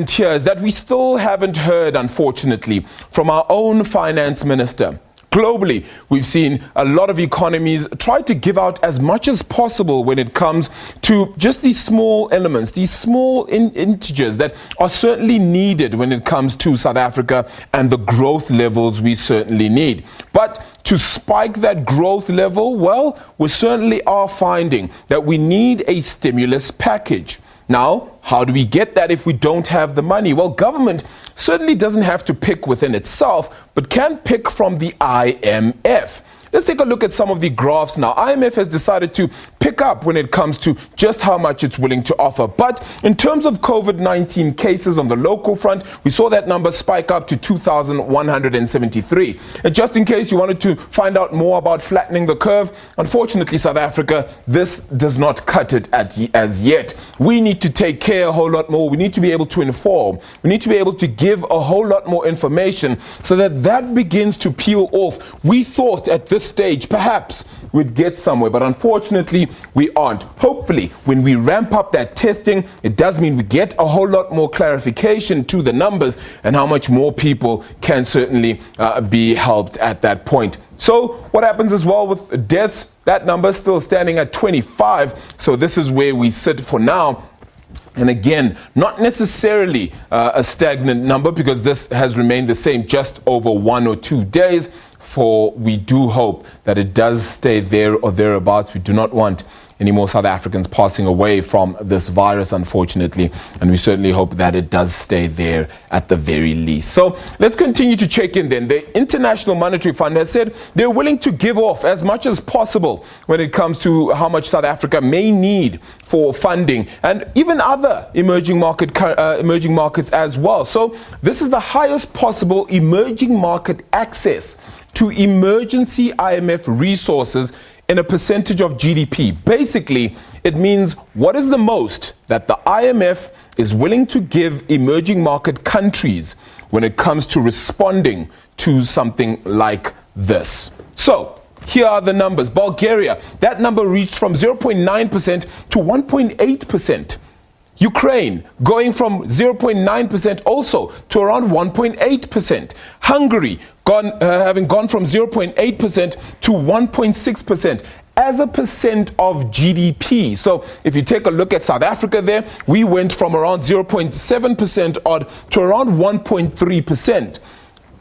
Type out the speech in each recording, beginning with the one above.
Here is that we still haven't heard, unfortunately, from our own finance minister. Globally, we've seen a lot of economies try to give out as much as possible when it comes to just these small elements, these small integers that are certainly needed when it comes to South Africa and the growth levels we certainly need. But to spike that growth level, well, we certainly are finding that we need a stimulus package. Now, how do we get that if we don't have the money? Well, government certainly doesn't have to pick within itself, but can pick from the IMF. Let's take a look at some of the graphs now. IMF has decided to pick up when it comes to just how much it's willing to offer. But in terms of COVID-19 cases on the local front, we saw that number spike up to 2,173. And just in case you wanted to find out more about flattening the curve, unfortunately, South Africa, this does not cut it as yet. We need to take care a whole lot more. We need to be able to inform. We need to be able to give a whole lot more information so that begins to peel off. We thought at this stage perhaps we'd get somewhere, but unfortunately we aren't. Hopefully when we ramp up that testing, it does mean we get a whole lot more clarification to the numbers and how much more people can certainly be helped at that point. So what happens as well with deaths? That number is still standing at 25, so this is where we sit for now. And again, not necessarily a stagnant number, because this has remained the same just over 1 or 2 days. For we do hope that it does stay there or thereabouts. We do not want any more South Africans passing away from this virus, unfortunately, and we certainly hope that it does stay there at the very least. So let's continue to check in then. The International Monetary Fund has said they're willing to give off as much as possible when it comes to how much South Africa may need for funding, and even other emerging markets as well. So this is the highest possible emerging market access to emergency IMF resources in a percentage of GDP. Basically, it means what is the most that the IMF is willing to give emerging market countries when it comes to responding to something like this. So here are the numbers. Bulgaria, that number reached from 0.9% to 1.8%. Ukraine going from 0.9% also to around 1.8%. Hungary having gone from 0.8% to 1.6% as a percent of GDP. So if you take a look at South Africa there, we went from around 0.7% odd to around 1.3%.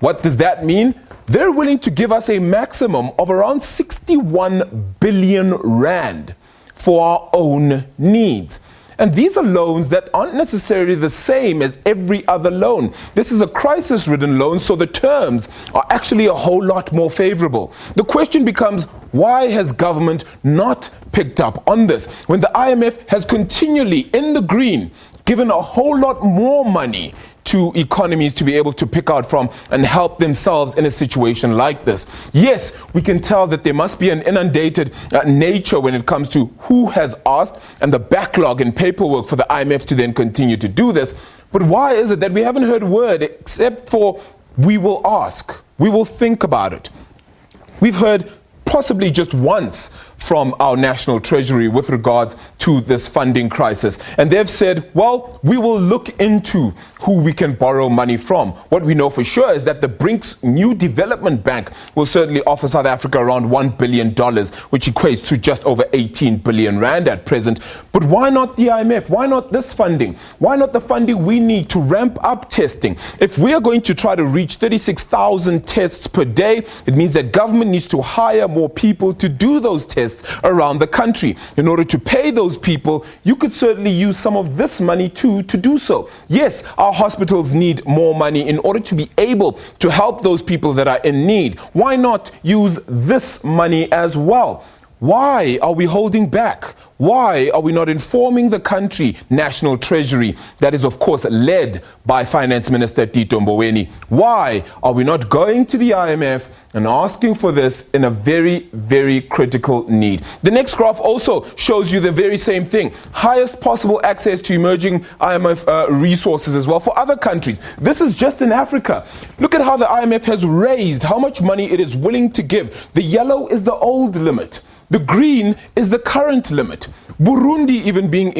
What does that mean? They're willing to give us a maximum of around 61 billion rand for our own needs. And these are loans that aren't necessarily the same as every other loan. This is a crisis-ridden loan, so the terms are actually a whole lot more favorable. The question becomes, why has government not picked up on this when the IMF has continually, in the green, given a whole lot more money to economies to be able to pick out from and help themselves in a situation like this? Yes, we can tell that there must be an inundated nature when it comes to who has asked and the backlog and paperwork for the IMF to then continue to do this. But why is it that we haven't heard a word except for we will ask, we will think about it? We've heard possibly just once from our National Treasury with regards to this funding crisis. And they've said, well, we will look into who we can borrow money from. What we know for sure is that the BRICS New Development Bank will certainly offer South Africa around $1 billion, which equates to just over 18 billion rand at present. But why not the IMF? Why not this funding? Why not the funding we need to ramp up testing? If we are going to try to reach 36,000 tests per day, it means that government needs to hire more people to do those tests around the country. In order to pay those people, you could certainly use some of this money too to do so. Yes, our hospitals need more money in order to be able to help those people that are in need. Why not use this money as well? Why are we holding back? Why are we not informing the country National Treasury that is of course led by Finance Minister Tito Mboweni? Why are we not going to the IMF and asking for this in a very, very critical need? The next graph also shows you the very same thing. Highest possible access to emerging IMF resources as well for other countries. This is just in Africa. Look at how the IMF has raised how much money it is willing to give. The yellow is the old limit. The green is the current limit. Burundi even being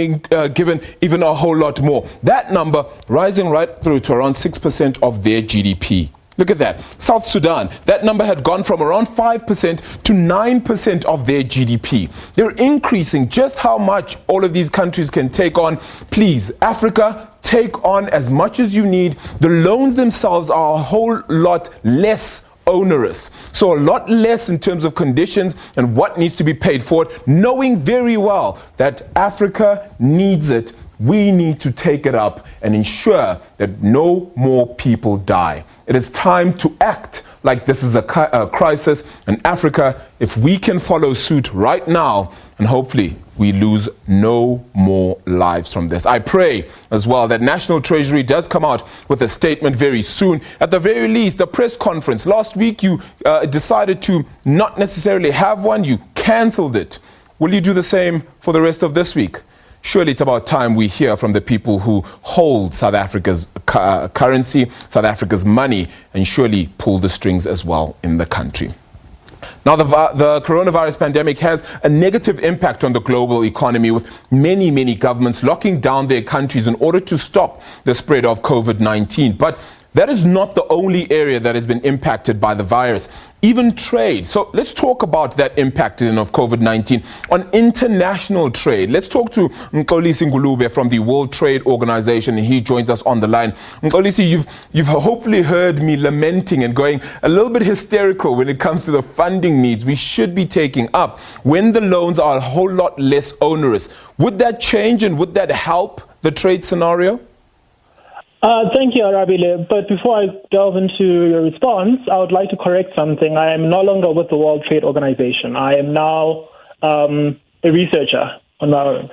given even a whole lot more. That number rising right through to around 6% of their GDP. Look at that. South Sudan, that number had gone from around 5% to 9% of their GDP. They're increasing just how much all of these countries can take on. Please, Africa, take on as much as you need. The loans themselves are a whole lot less onerous. So a lot less in terms of conditions and what needs to be paid for it, knowing very well that Africa needs it. We need to take it up and ensure that no more people die. It is time to act like this is a crisis in Africa. If we can follow suit right now, and hopefully we lose no more lives from this. I pray as well that National Treasury does come out with a statement very soon. At the very least, a press conference. Last week you decided to not necessarily have one. You cancelled it. Will you do the same for the rest of this week? Surely it's about time we hear from the people who hold South Africa's currency, South Africa's money, and surely pull the strings as well in the country. Now, the coronavirus pandemic has a negative impact on the global economy, with many governments locking down their countries in order to stop the spread of COVID-19. But that is not the only area that has been impacted by the virus, even trade. So let's talk about that impact of COVID-19 on international trade. Let's talk to Mxolisi Ngulube from the World Trade Organization, and he joins us on the line. Mxolisi, you've hopefully heard me lamenting and going a little bit hysterical when it comes to the funding needs we should be taking up when the loans are a whole lot less onerous. Would that change and would that help the trade scenario? Thank you, Arabile. But before I delve into your response, I would like to correct something. I am no longer with the World Trade Organization. I am now a researcher on my own.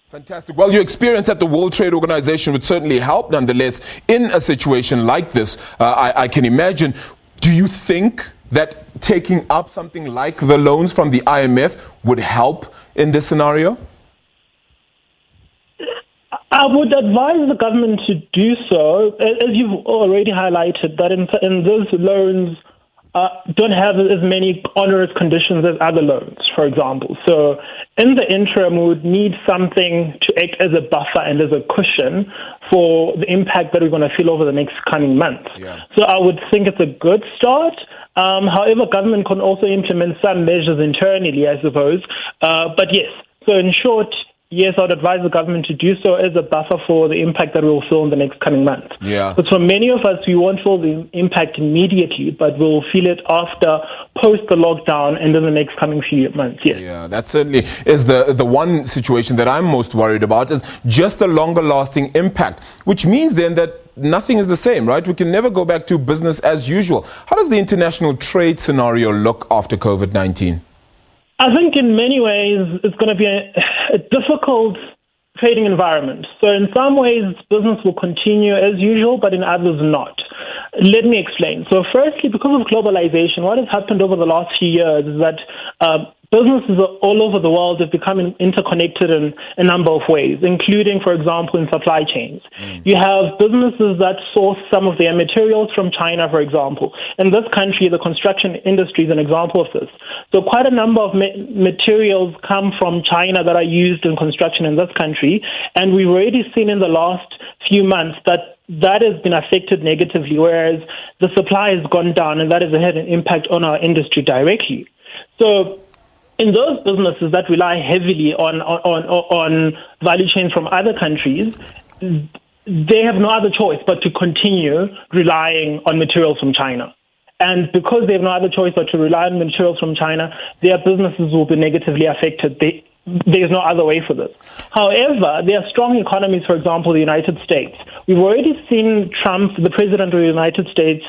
Fantastic. Well, your experience at the World Trade Organization would certainly help nonetheless in a situation like this. I can imagine. Do you think that taking up something like the loans from the IMF would help in this scenario? I would advise the government to do so, as you've already highlighted, that in those loans don't have as many onerous conditions as other loans, for example. So in the interim, we would need something to act as a buffer and as a cushion for the impact that we're going to feel over the next coming months. Yeah. So I would think it's a good start. However, government can also implement some measures internally, I suppose. But yes, so in short, yes, I would advise the government to do so as a buffer for the impact that we'll feel in the next coming months. Yeah. But for many of us, we won't feel the impact immediately, but we'll feel it after, post the lockdown, and in the next coming few months. Yes. Yeah, that certainly is the one situation that I'm most worried about, is just the longer lasting impact, which means then that nothing is the same, right? We can never go back to business as usual. How does the international trade scenario look after COVID-19? I think in many ways it's going to be a difficult trading environment. So in some ways business will continue as usual, but in others not. Let me explain. So firstly, because of globalization, what has happened over the last few years is that businesses all over the world have become interconnected in a number of ways, including, for example, in supply chains. You have businesses that source some of their materials from China, for example. In this country, the construction industry is an example of this. So quite a number of materials come from China that are used in construction in this country, and we've already seen in the last few months that has been affected negatively, whereas the supply has gone down, and that has had an impact on our industry directly. So in those businesses that rely heavily on value chains from other countries, they have no other choice but to continue relying on materials from China. And because they have no other choice but to rely on materials from China, their businesses will be negatively affected. There's no other way for this. However, there are strong economies, for example, the United States. We've already seen Trump, the president of the United States,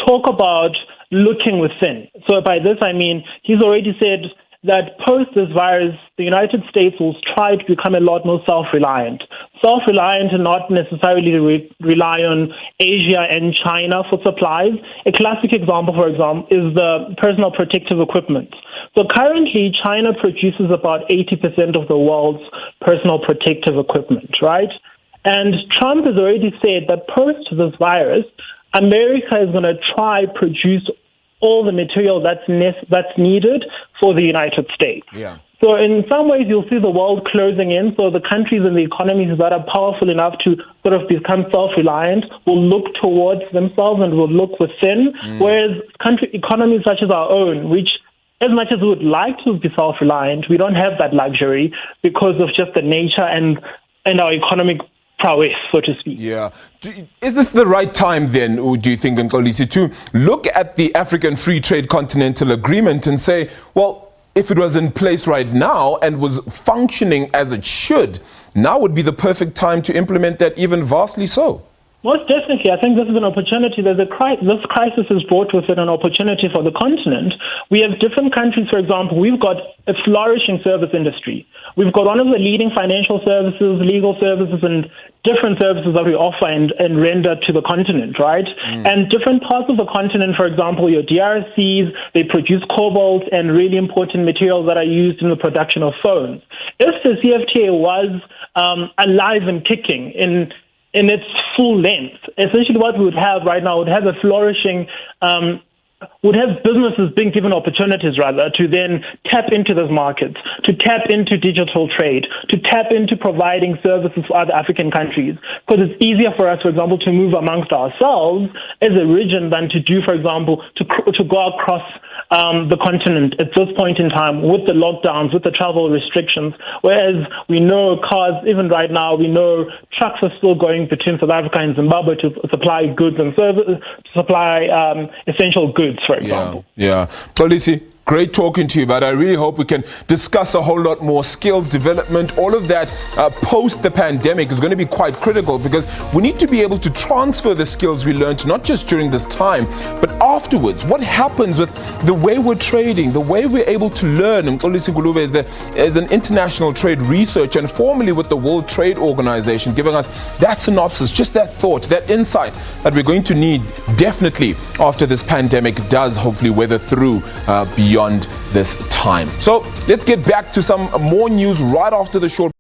talk about looking within. So by this, I mean, he's already said that post this virus, the United States will try to become a lot more self-reliant. Self-reliant and not necessarily rely on Asia and China for supplies. A classic example, for example, is the personal protective equipment. So currently, China produces about 80% of the world's personal protective equipment, right? And Trump has already said that post this virus, America is going to try produce all the material that's needed for the United States. Yeah. So in some ways, you'll see the world closing in. So the countries and the economies that are powerful enough to sort of become self-reliant will look towards themselves and will look within, whereas economies such as our own, which as much as we would like to be self-reliant, we don't have that luxury because of just the nature and our economic prowess, so to speak. Yeah. Is this the right time then, do you think, Mxolisi, to look at the African Free Trade Continental Agreement and say, well, if it was in place right now and was functioning as it should, now would be the perfect time to implement that, even vastly so? Most definitely. I think this is an opportunity. This crisis has brought with it an opportunity for the continent. We have different countries, for example, we've got a flourishing service industry. We've got one of the leading financial services, legal services, and different services that we offer and render to the continent, right? And different parts of the continent, for example, your DRCs, they produce cobalt and really important materials that are used in the production of phones. If the CFTA was alive and kicking in its full length, essentially what we would have right now would have a flourishing, would have businesses being given opportunities rather to then tap into those markets, to tap into digital trade, to tap into providing services for other African countries. Because it's easier for us, for example, to move amongst ourselves as a region than to do, for example, to go across the continent at this point in time with the lockdowns, with the travel restrictions, whereas we know cars, even right now, we know trucks are still going between South Africa and Zimbabwe to supply goods and services, to supply essential goods, for example. Yeah. Mxolisi, great talking to you, but I really hope we can discuss a whole lot more skills development. All of that post the pandemic is going to be quite critical because we need to be able to transfer the skills we learned, not just during this time, but afterwards. What happens with the way we're trading, the way we're able to learn? Mxolisi Ngulube is an international trade researcher and formerly with the World Trade Organization, giving us that synopsis, just that thought, that insight that we're going to need definitely after this pandemic does hopefully weather through beyond this time. So let's get back to some more news right after the short